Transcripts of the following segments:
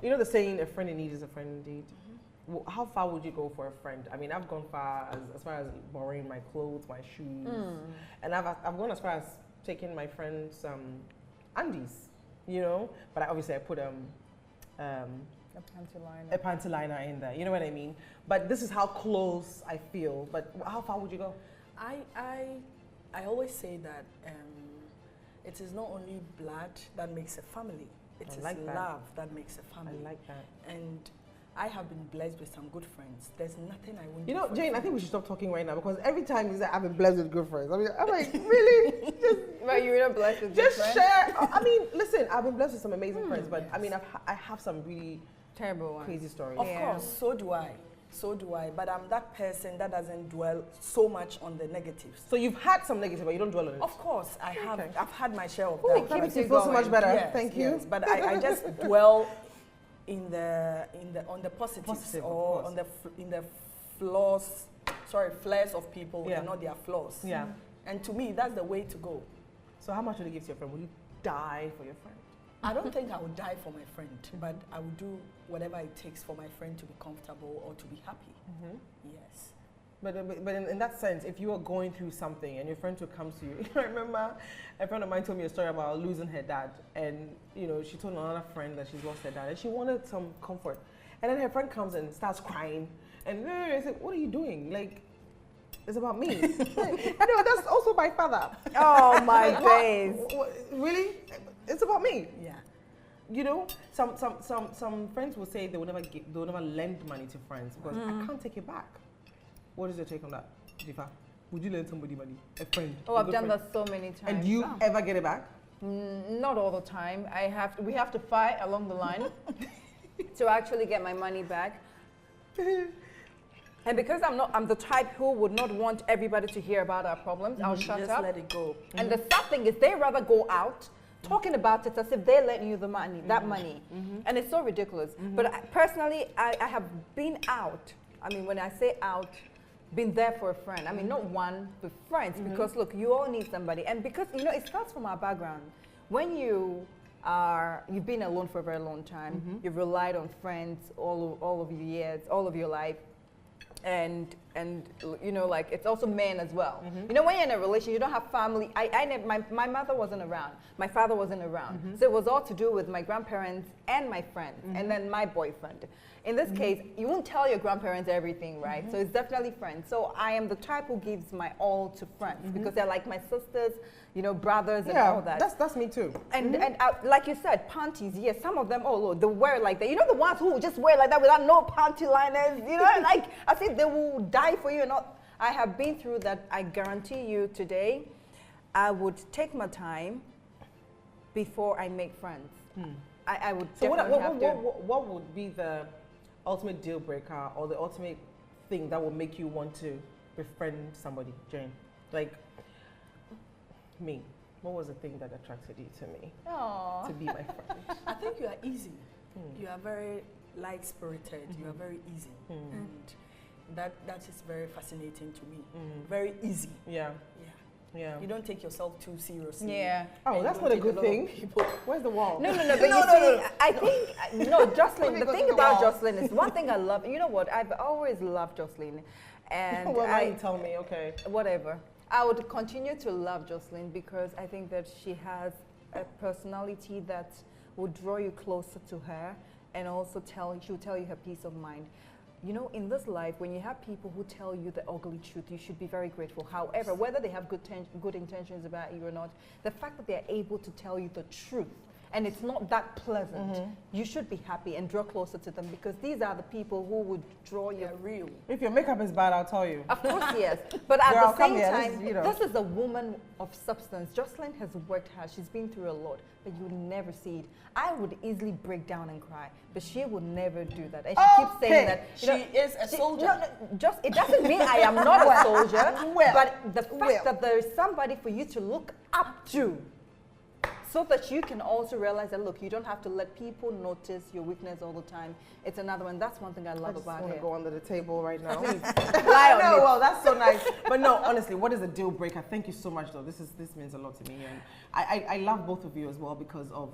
You know the saying, a friend in need is a friend indeed? How far would you go for a friend? I mean, I've gone as far as borrowing my clothes, my shoes, and I've gone as far as taking my friend's undies, you know. But obviously, I put a panty liner in there. You know what I mean? But this is how close I feel. But how far would you go? I always say that it is not only blood that makes a family. It is love that makes a family. I like that. And I have been blessed with some good friends. There's nothing I wouldn't do. You know, for Jane, a I think friend. we should stop talking right now because every time you say I've been blessed with good friends, I'm like, really? But you're not blessed with good friends? Just share. I mean, listen, I've been blessed with some amazing friends, but I mean, I have some really terrible ones. crazy stories. Of course, so do I. So do I. But I'm that person that doesn't dwell so much on the negatives. So you've had some negative, but you don't dwell on it. Of course, I have. Okay. I've had my share of Ooh, that. that makes me feel so much better. Yes, Thank you. yes, but I just dwell on the positives Positive, or of on the flaws. Sorry, flaws of people and not their flaws. Yeah. And to me, that's the way to go. So how much would you give to your friend? Would you die for your friend? I don't think I would die for my friend, but I would do whatever it takes for my friend to be comfortable or to be happy. Yes. But in that sense, if you are going through something and your friend who comes to you, I remember a friend of mine told me a story about losing her dad, and you know she told another friend that she's lost her dad, and she wanted some comfort, and then her friend comes and starts crying, and I said, "What are you doing? Like, it's about me." Anyway, that's also my father. Oh my days! Really? It's about me. Yeah. You know, some friends will say they will never lend money to friends because I can't take it back. What is your take on that, Jifa? Would you lend somebody money, a friend? Oh, I've done that so many times. And do you ever get it back? Not all the time. We have to fight along the line to actually get my money back. And because I'm the type who would not want everybody to hear about our problems, I'll shut Just up. let it go. And the sad thing is, they rather go out talking about it as if they lent you the money, that money. And it's so ridiculous. But personally, I have been out. I mean, when I say out, been there for a friend. I mean, not one, but friends. Because look, you all need somebody. And because, you know, it starts from our background. When you've been alone for a very long time, you've relied on friends all of your years, all of your life. And you know, like, it's also men as well. You know, when you're in a relationship, you don't have family. My mother wasn't around. My father wasn't around. So it was all to do with my grandparents and my friends, and then my boyfriend. In this case, you won't tell your grandparents everything, right? So it's definitely friends. So I am the type who gives my all to friends because they're like my sisters, you know, brothers and all that. That's me too. And like you said, panties, yes, some of them, oh Lord, they wear like that. You know, the ones who just wear like that without no panty liners, you know, like I think they will die for you. And all. I have been through that. I guarantee you today, I would take my time before I make friends. I would definitely have to. What would be the ultimate deal breaker or the ultimate thing that would make you want to befriend somebody, Jane? Like me. What was the thing that attracted you to me? Aww. To be my friend? I think you are easy. You are very light-spirited. You are very easy. And that is very fascinating to me. Very easy. Yeah. Yeah. You don't take yourself too seriously. Yeah. Oh, that's not a good thing. Where's the wall? No, but you see, I think, no, Jocelyn, the thing about Jocelyn is one thing I love, you know what, I've always loved Jocelyn. And well, why you tell me, okay. Whatever. I would continue to love Jocelyn because I think that she has a personality that would draw you closer to her, and also she'll tell you her peace of mind. You know, in this life, when you have people who tell you the ugly truth, you should be very grateful. However, whether they have good intentions about you or not, the fact that they're able to tell you the truth, and it's not that pleasant, you should be happy and draw closer to them, because these are the people who would draw you real. If your makeup is bad, I'll tell you. Of course, yes. But at Girl, the same here, time, you know. this is a woman of substance. Jocelyn has worked hard. She's been through a lot, but you would never see it. I would easily break down and cry, but she would never do that. And she keeps saying that She is a soldier. No, it doesn't mean I am not a soldier, but the fact that there is somebody for you to look up to, so that you can also realize that, look, you don't have to let people notice your weakness all the time. It's another one. That's one thing I love about her. I just want to go under the table right now. Please, lie on No, it. well, that's so nice. But no, honestly, what is a deal breaker? Thank you so much, though. This means a lot to me. And I love both of you as well because of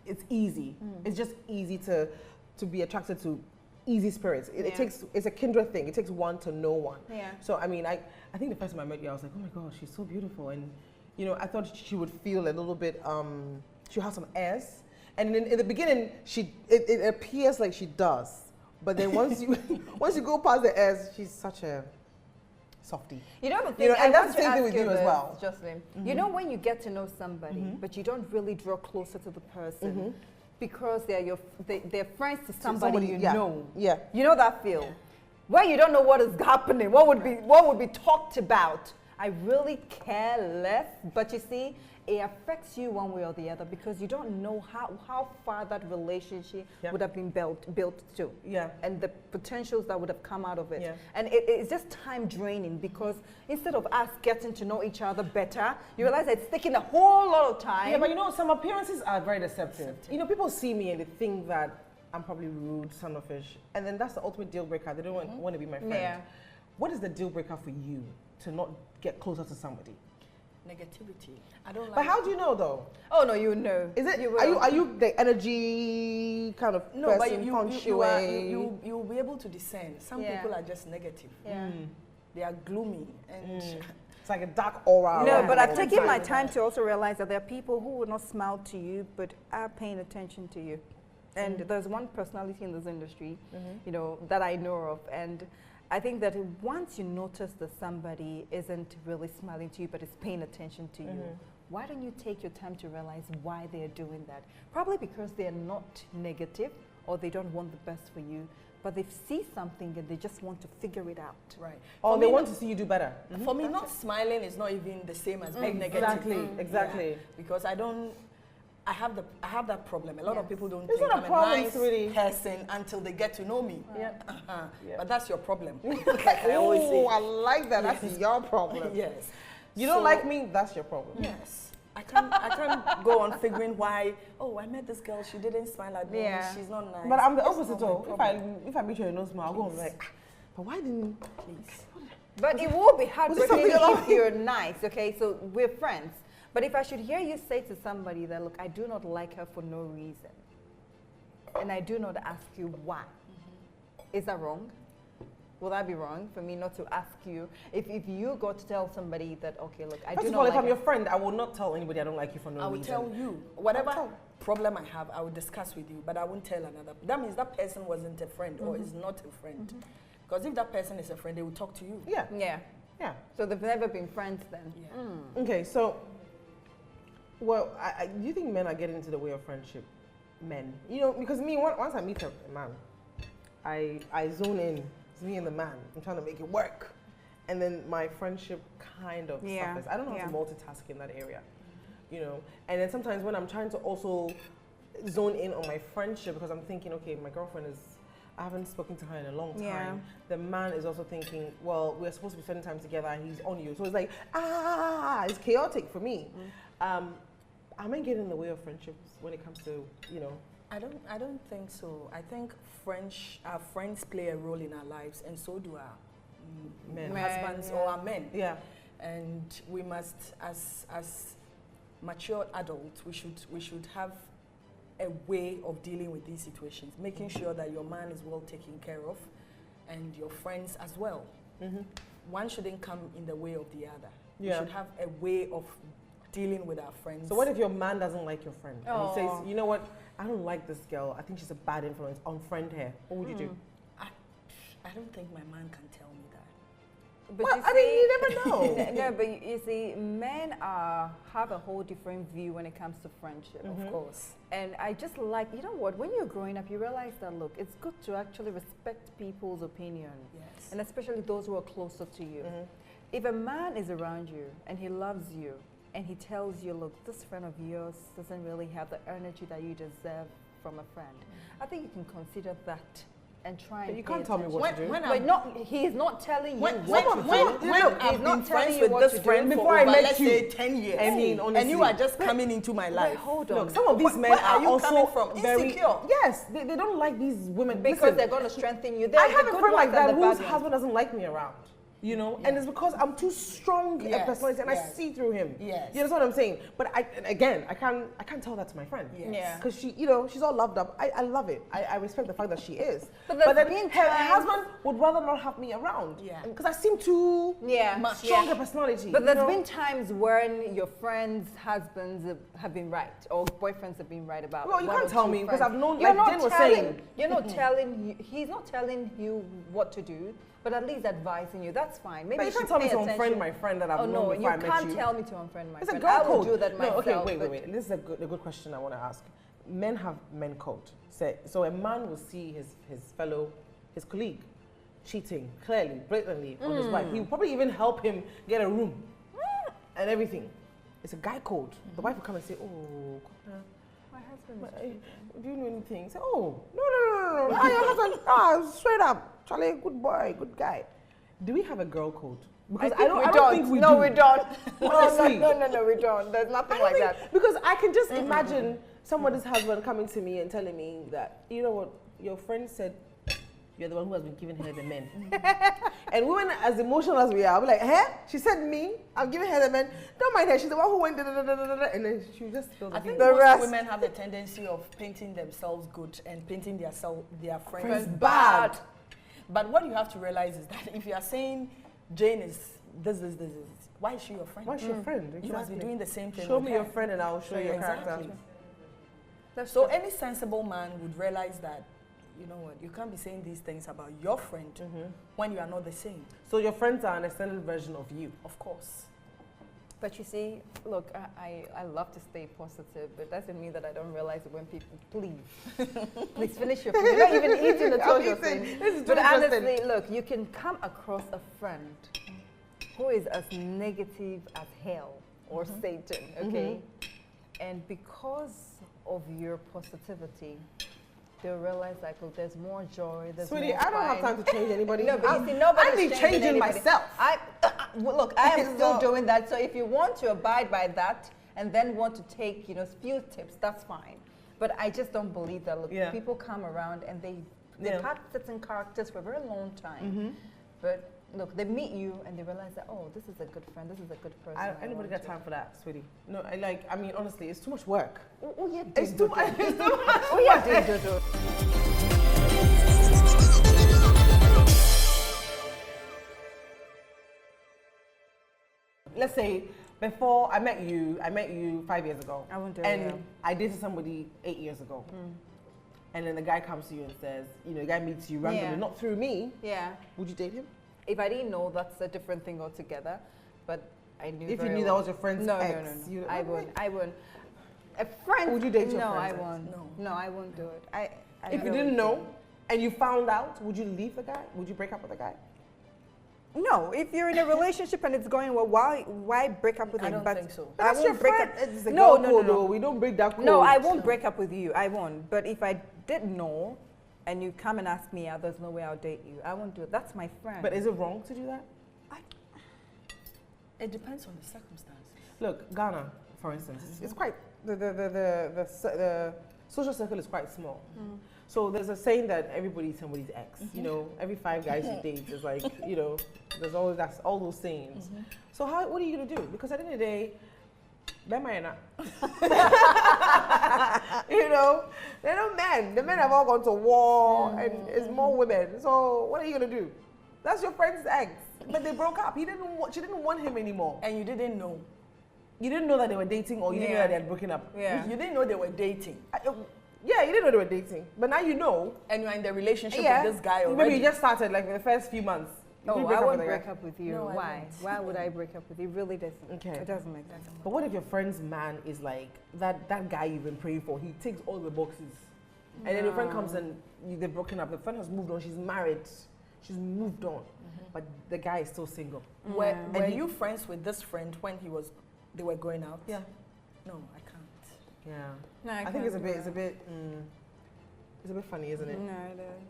it's easy. It's just easy to to be attracted to easy spirits. It takes, it's a kindred thing. It takes one to know one. Yeah. So, I mean, I think the first time I met you, I was like, oh my gosh, she's so beautiful. And, you know, I thought she would feel a little bit, she has some airs. And in the beginning, it appears like she does. But then once you go past the airs, she's such a softie. You know the thing, and that's the same thing with you as well. Jocelyn. You know when you get to know somebody, but you don't really draw closer to the person because they're friends to somebody you know. Yeah. You know that feel. Where you don't know what is happening, what would be talked about. I really care less, but you see, it affects you one way or the other because you don't know how far that relationship would have been built to. Yeah. And the potentials that would have come out of it. Yeah. And it's just time draining because instead of us getting to know each other better, you realize that it's taking a whole lot of time. Yeah, but you know, some appearances are very deceptive. You know, people see me and they think that I'm probably rude, standoffish, and then that's the ultimate deal breaker. They don't want to be my friend. Yeah. What is the deal breaker for you to not get closer to somebody? Negativity. I don't like. But how do you know though? Oh no, you know. Is it? You Are you the energy kind of no, person? but you'll be able to discern. Some people are just negative. Yeah. They are gloomy and. It's like a dark aura. No, but I've taken my time to also realize that there are people who will not smile to you, but are paying attention to you. And there's one personality in this industry, you know, that I know of, and I think that once you notice that somebody isn't really smiling to you, but is paying attention to you, why don't you take your time to realize why they're doing that? Probably because they're not negative or they don't want the best for you, but they see something and they just want to figure it out. Right. Or they want to see you do better. For me, not smiling is not even the same as being negative. Exactly. Yeah. Because I have that problem. A lot of people don't It's think not a I'm problem, a nice sweetie. person until they get to know me. Yeah. But that's your problem. Like I always say. Oh, I like that. That's your problem. Yes. You don't like me, that's your problem. Yes. I can't go on figuring why, oh, I met this girl, she didn't smile at me, she's not nice. But I'm the That's opposite not though. my problem. If I meet you and no smile, I'll go and be like, but why didn't Please. But it will be heartbreaking something if you're nice, okay? So we're friends. But if I should hear you say to somebody that, look, I do not like her for no reason, and I do not ask you why, is that wrong? Will that be wrong for me not to ask you? If you go to tell somebody that, okay, look, I do not like her. First of all, if I'm your friend, I will not tell anybody I don't like you for no reason. I will tell you. Whatever problem I have, I will discuss with you, but I won't tell another. That means that person wasn't a friend or is not a friend. Because if that person is a friend, they will talk to you. Yeah. Yeah. Yeah. So they've never been friends then? Yeah. Okay, so, well, do you think men are getting into the way of friendship? Men. You know, because me, once I meet a man, I zone in. It's me and the man. I'm trying to make it work. And then my friendship kind of suffers. I don't know how to multitask in that area. You know, and then sometimes when I'm trying to also zone in on my friendship because I'm thinking, okay, my girlfriend is, I haven't spoken to her in a long time. Yeah. The man is also thinking, well, we're supposed to be spending time together and he's on you. So it's like, it's chaotic for me. Am I getting in the way of friendships when it comes to, you know? I don't think so. I think our friends play a role in our lives, and so do our husbands or our men. Yeah. And we must, as mature adults, we should have a way of dealing with these situations, making sure that your man is well taken care of, and your friends as well. One shouldn't come in the way of the other. Yeah. We should have a way of dealing with our friends. So what if your man doesn't like your friend? And he says, you know what, I don't like this girl. I think she's a bad influence. Unfriend her. What would you do? I don't think my man can tell me that. But well, I mean, you never know. No, but you see, men have a whole different view when it comes to friendship. Of course. And I just like, you know what, when you're growing up, you realize that, look, it's good to actually respect people's opinion. Yes. And especially those who are closer to you. If a man is around you and he loves you, and he tells you, look, this friend of yours doesn't really have the energy that you deserve from a friend, I think you can consider that and try and you can't tell me what to do. But he's not telling you when he's not telling you what to do. Before I met let's you, say 10 years, I mean, honestly, and you are just coming into my life. Hold on. Look, some of these men where are you also coming from? very Insecure. Yes, they don't like these women Because Listen, they're going to strengthen you. I have a friend like that whose husband doesn't like me around. You know, and it's because I'm too strong a personality, and I see through him. Yes. You know what I'm saying? But I can't tell that to my friend. Yes. Because she, you know, she's all loved up. I love it. I respect the fact that she is. But then her husband would rather not have me around. Yeah. Because I seem too stronger personality. But there's been times when your friends' husbands have been right, or boyfriends have been right about. Well, you can't tell me because I've known. You're like Jen was saying. You're not telling. He's not telling you what to do. But at least advising you, that's fine. Maybe but you can't tell me to unfriend my friend that I've known before I met you. Oh no, you can't tell me to unfriend my friend. It's a girl code. I will do that myself. No, okay, wait. This is a good question I want to ask. Men have men code. So a man will see his colleague, cheating clearly, blatantly on his wife. He will probably even help him get a room and everything. It's a guy code. The wife will come and say, "Oh, my husband. Do you know anything?" Say, "Oh, no. Your husband, straight up. Charlie, good boy, good guy." Do we have a girl code? Because I don't think we do. No, we don't. Honestly. No, we don't. There's nothing like that. Because I can just imagine somebody's husband coming to me and telling me that, you know what, your friend said you're the one who has been giving her the men. And women, as emotional as we are, we're like, "Huh? She said me, I'm giving her the men. Don't mind her, she's the one who went and then she just feels I think the most rest. women have the tendency of painting themselves good and painting their friends bad. But what you have to realize is that if you are saying Jane is this, why is she your friend? Why is she your friend? You must be doing the same thing. Show with me her. your friend and I'll show you your character. So any sensible man would realize that, you know what, you can't be saying these things about your friend when you are not the same. So your friends are an extended version of you. Of course. But you see, look, I love to stay positive, but that doesn't mean that I don't realize it when people, please finish your food. You're not even eating the toast thing. But honestly, look, you can come across a friend who is as negative as hell or Satan, okay? And because of your positivity, they'll realize like, oh, there's more joy, there's Sweetie, more I don't have time to change anybody. No, but you see, nobody's I need changing myself. Look, I am still doing that. So if you want to abide by that and then want to take, you know, few tips, that's fine. But I just don't believe that. Look, people come around and they've had certain characters for a very long time. But look, they meet you and they realize that, oh, this is a good friend, this is a good person. Anybody got time for that, sweetie? No, I mean, honestly, it's too much work. Oh, yeah, it's too much. Oh, yeah, Let's say before I met you 5 years ago. I won't do and it. I dated somebody 8 years ago. And then the guy comes to you and says, you know, the guy meets you randomly, not through me. Yeah. Would you date him? If I didn't know, that's a different thing altogether. But I knew. If you knew that was your friend's ex, no. I wouldn't. A friend. Would you date your No, friend's I won't. No, I won't do it. If you didn't know and you found out, would you leave the guy? Would you break up with the guy? No, if you're in a relationship and it's going well, why break up with him? I don't think so. But that's your friend. It's a no. We don't break that code. No, I won't break up with you. I won't. But if I did know, and you come and ask me out, there's no way I'll date you. I won't do it. That's my friend. But is it wrong to do that? It depends on the circumstances. Look, Ghana, for instance, it's quite the social circle is quite small. So there's a saying that everybody's somebody's ex. You know, every 5 guys you date is like, you know, there's always all those sayings. So what are you gonna do? Because at the end of the day, you know, they're not men. The men have all gone to war, and it's more women. So what are you gonna do? That's your friend's ex, but they broke up. She didn't want him anymore, and you didn't know. You didn't know that they were dating, or you didn't know that they had broken up. Yeah. You didn't know they were dating. Yeah, you didn't know they were dating, but now you know. And you're in the relationship with this guy already. Maybe you just started like the first few months. I won't break up with you. No, Why? Why would I break up with you? It really doesn't. Okay. It doesn't make sense. But what if your friend's man is like that guy you've been praying for? He ticks all the boxes, and then your friend comes and they've broken up. The friend has moved on. She's married. She's moved on, but the guy is still single. Were you friends with this friend when they were going out? Yeah. No, I can't. Yeah. No, I think it's a bit funny, isn't it? No, it is.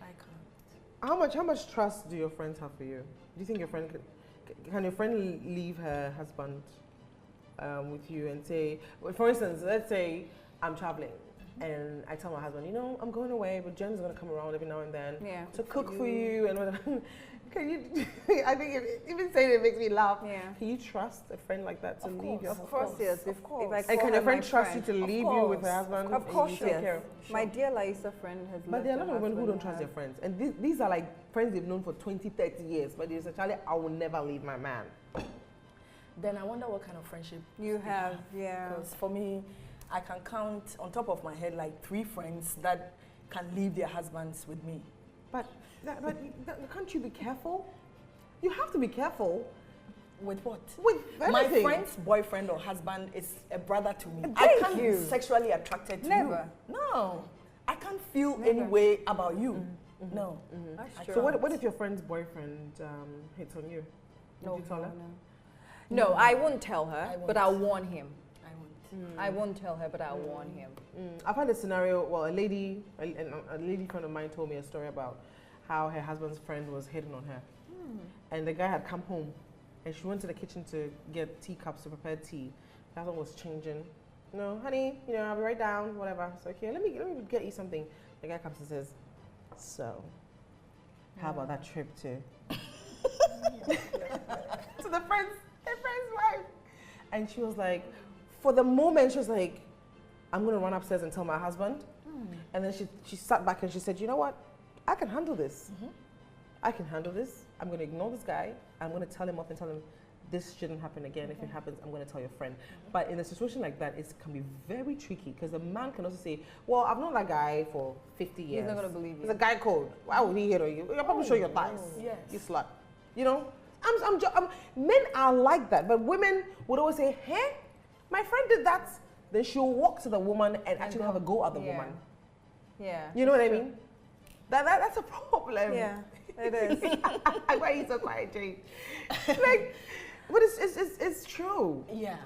I can't. How much trust do your friends have for you? Do you think your friend can your friend leave her husband with you and say, for instance, let's say I'm traveling and I tell my husband, you know, I'm going away, but Jen's gonna come around every now and then to cook for you and whatever. Can you? I think even saying it makes me laugh. Yeah. Can you trust a friend like that to leave you? Of course, yes. If I And call can her your friend my trust you to leave you with her husband? Of course, and you take care yes. of- My dear Laisa friend has. But there are a left lot of her women who husband don't trust and their friends. And these are like friends they've known for 20, 30 years. But they say, Charlie, I will never leave my man. Then I wonder what kind of friendship You have, yeah. Because for me, I can count on top of my head like 3 friends that can leave their husbands with me. But can't you be careful? You have to be careful. With what? With My everything. friend's boyfriend or husband is a brother to me. Thank I can't you. be sexually attracted to Never. you. No. I can't feel Never. any way about you. No. That's I true. So what if your friend's boyfriend hits on you? Would you tell her? No, I won't tell her, I won't. but I'll warn him. I won't. I won't tell her, but I'll warn him. I've had a scenario. Well, a lady friend of mine told me a story about how her husband's friend was hitting on her, and the guy had come home, and she went to the kitchen to get teacups to prepare tea. The husband was changing. No, honey, I'll be right down. Whatever. So okay, let me get you something. The guy comes and says, "So, how about that trip to?" to the friend's wife, and she was like, for the moment, she was like, I'm gonna run upstairs and tell my husband. And then she sat back and she said, you know what? I can handle this. I can handle this. I'm gonna ignore this guy. I'm gonna tell him off and tell him this shouldn't happen again. If it happens, I'm gonna tell your friend. But in a situation like that, it can be very tricky because the man can also say, well, I've known that guy for 50 years. He's not gonna believe you. He's a guy code. Why would he hit on you? You're probably sure your thighs. Yes. You slut. Men are like that, but women would always say, hey, my friend did that. Then she'll walk to the woman and actually have a go at the woman. Yeah. You know what I mean? That's a problem. Yeah, it is. Why are you so quiet, Jane? But it's true. Yeah,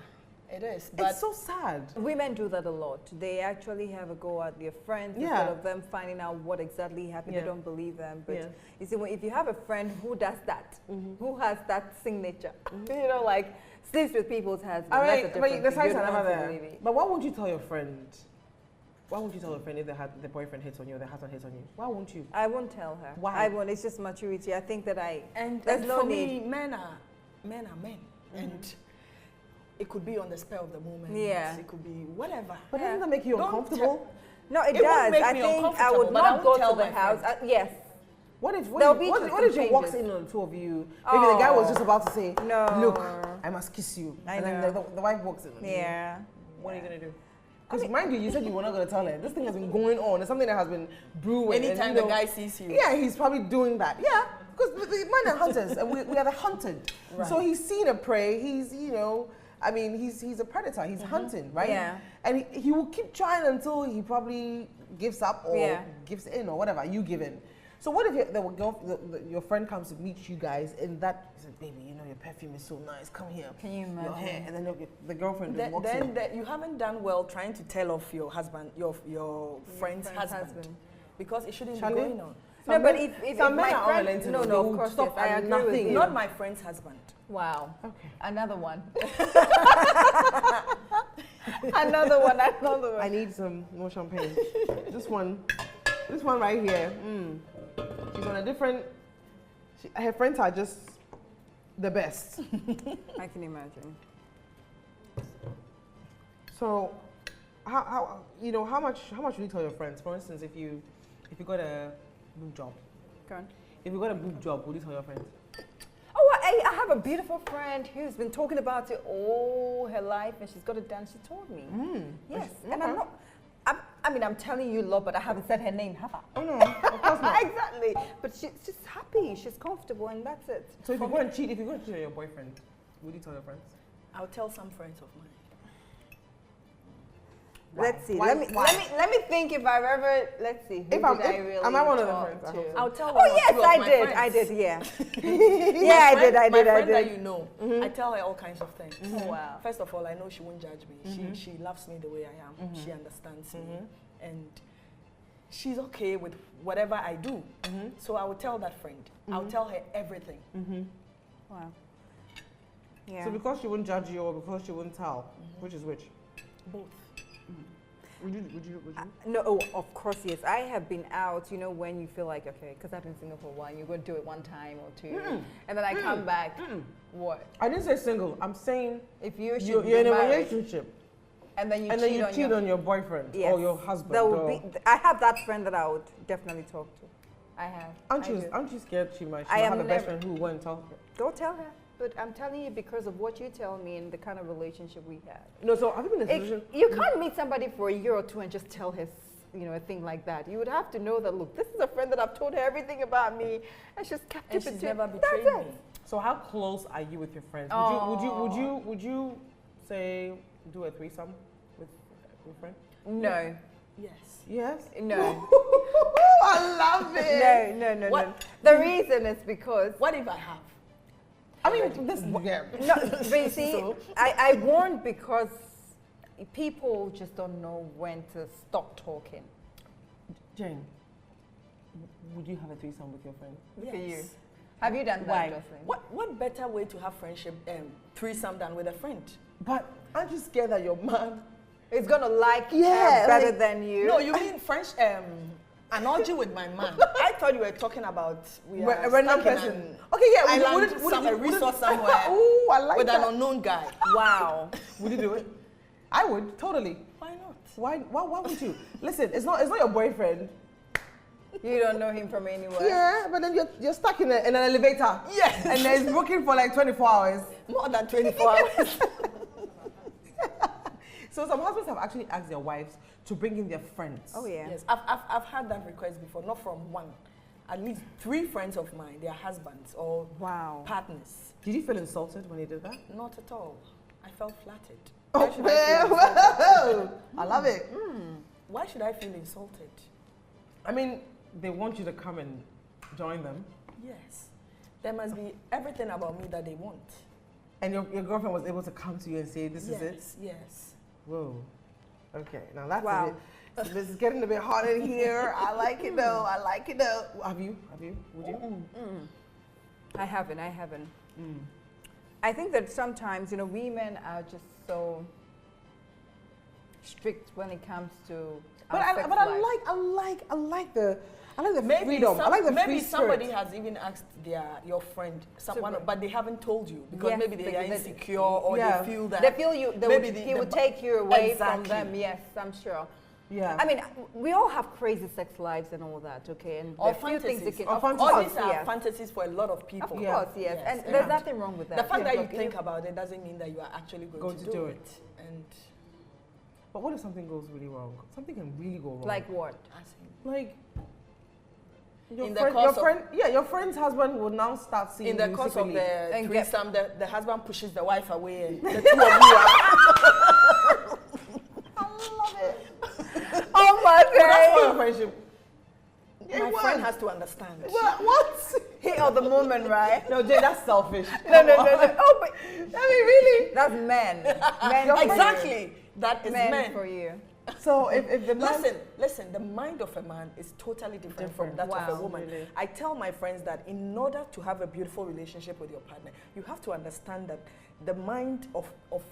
it is. But It's so sad. Women do that a lot. They actually have a go at their friends instead of them finding out what exactly happened. Yeah. They don't believe them. But Yeah. you see, if you have a friend who does that, who has that signature, like sleeps with people's husbands, All right, that's a but different the thing. signs You are don't never want to there. believe it. But why won't you tell your friend? Why won't you tell your friend if the boyfriend hits on you or the husband hits on you? Why won't you? I won't tell her. Why? I won't. It's just maturity. I think that and there's no for need. me, men are men, and it could be on the spur of the moment. Yeah. It could be whatever. But doesn't that make you Don't uncomfortable? No, it It won't does. make I me think I uncomfortable, would but I not won't go tell to the my house. friend. Yes. What There'll be if she some walks changes. in on the two of you? Maybe the guy was just about to say, No. look, I must kiss you. I and then know. the wife walks in on you. Yeah. What are you going to do? Because mind you said you were not going to tell her. This thing has been going on. It's something that has been brewing. Anytime and, the guy sees you. Yeah, he's probably doing that. Yeah, because the men are hunters and we are the hunted. Right. So he's seen a prey. He's, he's a predator. He's hunting, right? Yeah. And he will keep trying until he probably gives up or Yeah. gives in or whatever, you give in. So what if your friend comes to meet you guys and that, he said, baby, your perfume is so nice. Come here. Can you Your hair. imagine? And then the girlfriend walks Then in. you haven't done well trying to tell off your husband, your friend's husband, because it shouldn't Charlie? be going on. No, but if some men my are friend, unrelenting. no, They of will course, stop yes, I at agree with nothing. you. Not my friend's husband. Wow. Okay. Another one. Another one. I need some more champagne. This one right here. She's on a different. Her friends are just the best. I can imagine. So, how much will you tell your friends? For instance, if you got a boob job, Go on. if you got a boob job, would you tell your friends? Oh, I have a beautiful friend who's been talking about it all her life, and she's got it done. She told me. Yes, and I'm not. I'm telling you, love, but I haven't said her name, have I? Oh no, of course not. Exactly. But she's just happy. She's comfortable, and that's it. So if you go and cheat on your boyfriend, would you tell your friends? I'll tell some friends of mine. Why? Let's see. Why? Let me think if I've ever. Let's see. Who I really am I one of the talk friends? I to? hope so. I'll tell Oh one or yes, two of I my did. friends. I did. Yeah. My Yeah, I friend- did. My friend that you know, Mm-hmm. I tell her all kinds of things. Oh, wow. First of all, I know she won't judge me. Mm-hmm. She loves me the way I am. She understands me, and she's okay with whatever I do. So I will tell that friend. I'll tell her everything. Wow. Yeah. So because she won't judge you or because she won't tell, which is which? Both. Would you? No, oh, of course, yes. I have been out, you know, when you feel like, okay, because I've been single for a while, you're going to do it one time or two. And then I come back. What? I didn't say single. I'm saying If you're you're in a relationship and then you cheat on your boyfriend or your husband. That would be, I have that friend that I would definitely talk to. I have. Aren't you scared she might I have am a best friend who won't tell her? Go tell her. But I'm telling you because of what you tell me and the kind of relationship we had. No, so have you been in a relationship? You can't meet somebody for a year or two and just tell her, you know, a thing like that. You would have to know that, look, this is a friend that I've told her everything about me, and she's kept it. She's never betrayed me. So how close are you with your friends? Would you say do a threesome with your friend? No. Yes. Yes? No. I love it. No. What? The reason is because... What if I have? I mean, this yeah. No, but you see, So? I warned because people just don't know when to stop talking. Jane, would you have a threesome with your friend? Yes. For you. Have you done that, Why? Jocelyn? What better way to have friendship threesome than with a friend? But aren't you scared that your man... It's going to like Yeah, her better like- than you. No, you mean French analogy with my man. I thought you were talking about A random stuck in person. an Okay, yeah. island, a resort somewhere Ooh, I like with that. an unknown guy. Wow. Would you do it? I would, totally. Why not? Why would you? Listen, it's not your boyfriend. You don't know him from anywhere. Yeah, but then you're stuck in an elevator. Yes. And then it's booking for like 24 hours. More than 24 hours. So some husbands have actually asked their wives to bring in their friends. Oh, yeah. Yes, I've had that request before, not from one. At least 3 friends of mine, their husbands or Wow. partners. Did you feel insulted when he did that? Not at all. I felt flattered. Oh, Why should I feel insulted? whoa. I love it. Why should I feel insulted? I mean, they want you to come and join them. Yes. There must be everything about me that they want. And your girlfriend was able to come to you and say, this is it? Yes. Whoa. Okay, now that's Wow. a bit, this is getting a bit hot in here. I like it though. Have you? Would you? I haven't. I think that sometimes, you know, women are just so strict when it comes to our sex life. I like the Maybe freedom. I like the maybe free somebody spirit. has even asked your friend, someone, So- but they haven't told you because Yes, maybe they are because they- insecure or Yeah. they feel that They feel you. He would take you away Exactly. from them. Yes, I'm sure. Yeah. I mean, we all have crazy sex lives and all that, okay? And or there are few things fantasies. that can. Or Of fantasies. All course, these are yes. fantasies for a lot of people. Of Yeah. course, yes. Yes, And yeah. there's nothing wrong with that. The fact Yeah, that you look, think about it doesn't mean that you are actually going to do it. And But what if something goes really wrong? Something can really go wrong. Like what? Like your In the friend, course your friend's husband will now start seeing in the you course of secretly. the And get- threesome, the husband pushes the wife away and the two of you are. I love it. Oh my Well, that's for God! your friendship. My friend has to understand. What? Heat of the moment, right? No, Jay, that's selfish. No. Oh, but I mean, really? that's men. Men for you. Exactly. That is Men men. for you. So if the man... Listen, the mind of a man is totally different from that Wow, of a woman. really. I tell my friends that in order to have a beautiful relationship with your partner, you have to understand that the mind of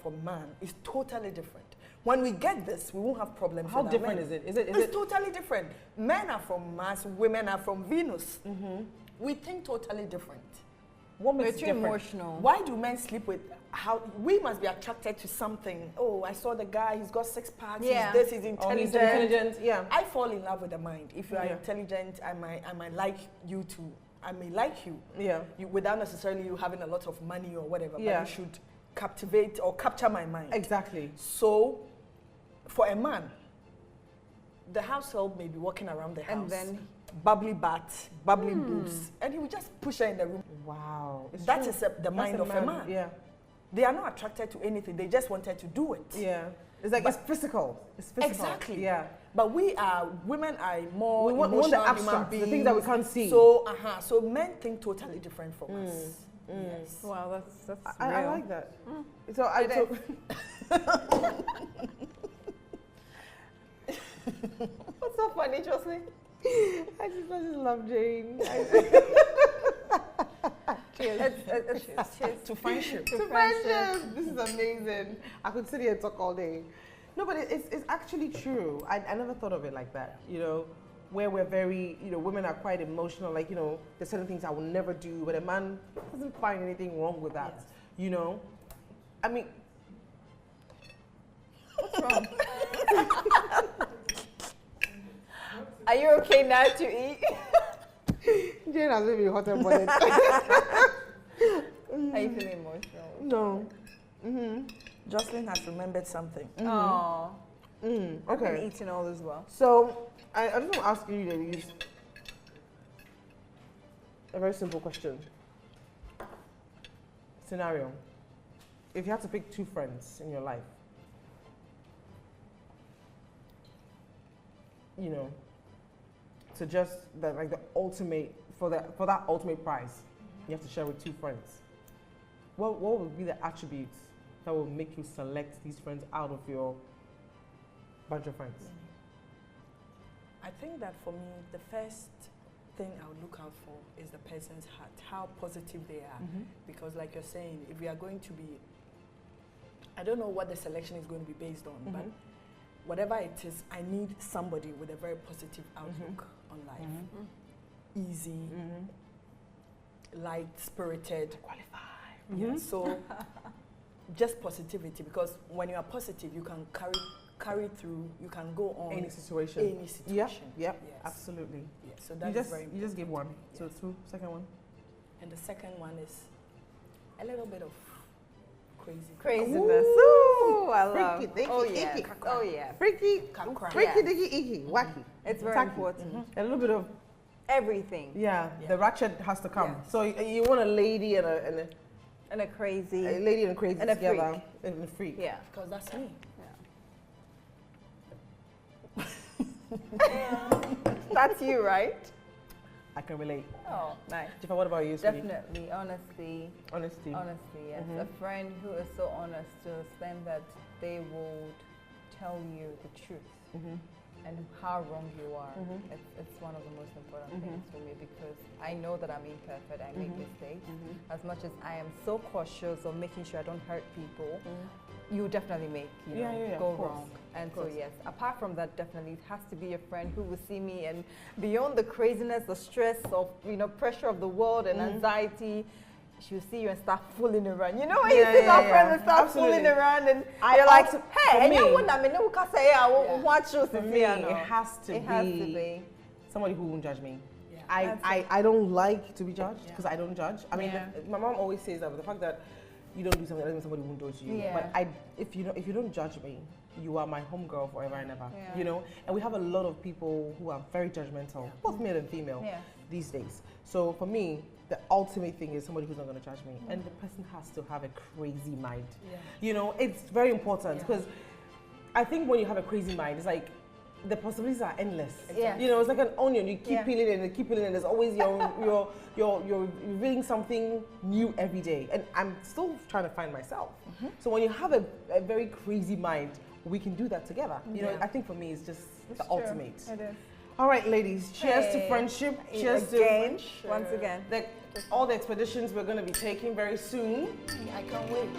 a man is totally different. When we get this, we won't have problems. How with our different men. is it? Is it It's totally different. Men are from Mars, women are from Venus. We think totally different. what We're makes too it different? emotional. Why do men sleep with how we must be attracted to something? Oh, I saw the guy, he's got 6 packs, Yeah. he's this, he's Oh, intelligent. he's intelligent. Yeah. I fall in love with the mind. If you are Yeah. intelligent, I might like you too. I may like you. Yeah. Without necessarily you having a lot of money or whatever, Yeah. but you should captivate or capture my mind. Exactly. So, for a man, the household may be walking around the house. And then- bubbly butt, bubbly boobs, and he will just push her in the room. Wow. It's That true. is the That's mind of a man. Yeah. They are not attracted to anything. They just wanted to do it. Yeah. It's like, it's physical. It's physical. Exactly. Yeah. But women are more We want the emotional human abstract, the beings. things that we can't see. So men think totally different from us. Yes. Wow, that's I real. like that. So I It took... What's so funny, Jocelyn? I just love Jane. Cheers. Cheers. To friendship. To To friendship. This is amazing. I could sit here and talk all day. No, but it's actually true. I never thought of it like that, you know, where we're very, you know, women are quite emotional, like, you know, there's certain things I will never do, but a man doesn't find anything wrong with that, Yes. you know? I mean, What's wrong? Are you okay now to eat? Jane has maybe hot and bothered. Are you feeling emotional? No. Jocelyn has remembered something. Oh, I've been Okay. eating all as well. So, I just want to ask you, ladies, a very simple question. Scenario. If you had to pick 2 friends in your life, you know, to just like the ultimate for that ultimate prize, you have to share with 2 friends. What would be the attributes that will make you select these friends out of your bunch of friends? I think that for me, the first thing I would look out for is the person's heart, how positive they are. Because like you're saying, if we are going to be, I don't know what the selection is going to be based on, but whatever it is, I need somebody with a very positive outlook on life. Easy, light-spirited. Qualified. Yeah, so just positivity, because when you are positive, you can carry through, you can go on Any situation. any situation. Yep. Yes. Absolutely. Yeah, so that's very You just give one. So Yes. 2, second one. And the second one is a little bit of crazy. Craziness. Ooh, Ooh, I love. freaky, dicky, Oh yeah. icky. Oh yeah. Freaky, Kakra. freaky, Yes. dicky, icky, wacky. It's very Tacky. important. A little bit of Everything. yeah. Yeah. The ratchet has to come. Yes. So you want a lady and a And a crazy. lady and a crazy And a together and a freak. Yeah. Because that's me. That's you, right? I can relate. Oh, nice. Jiffa, what about you, sweetie? Definitely, honesty. Honesty. Honestly, yes. A friend who is so honest to the extent that they would tell you the truth and how wrong you are. It's one of the most important things for me, because I know that I'm imperfect. I make mistakes. As much as I am so cautious of making sure I don't hurt people, you definitely make go of course. wrong. And Of so course. yes, apart from that, definitely it has to be a friend who will see me, and beyond the craziness, the stress of pressure of the world and anxiety, she'll see you and start fooling around. You know when you see that friend and start fooling around, and you're like, hey, and you wouldn't have know what say what shows For is me, there. it has to It has to be. somebody who won't judge me. Yeah. I don't like to be judged because Yeah. I don't judge. I mean, Yeah. my mom always says that, but the fact that you don't do something doesn't mean somebody won't judge you. Yeah. But if you don't judge me, you are my homegirl forever and ever. Yeah. You know, and we have a lot of people who are very judgmental, both male and female, Yeah. these days. So for me, the ultimate thing is somebody who's not going to judge me, and the person has to have a crazy mind. Yeah. You know, it's very important Yeah. because I think when you have a crazy mind, it's like the possibilities are endless. Yeah. You know, it's like an onion. You keep Yeah. peeling it and keep peeling it. There's always you're revealing something new every day. And I'm still trying to find myself. So when you have a very crazy mind, we can do that together. You know, Yeah. I think for me, it's just It's the true. ultimate. It is. All right, ladies. Cheers to Hey. friendship. Cheers Again, to once again. all the expeditions we're going to be taking very soon. I can't wait.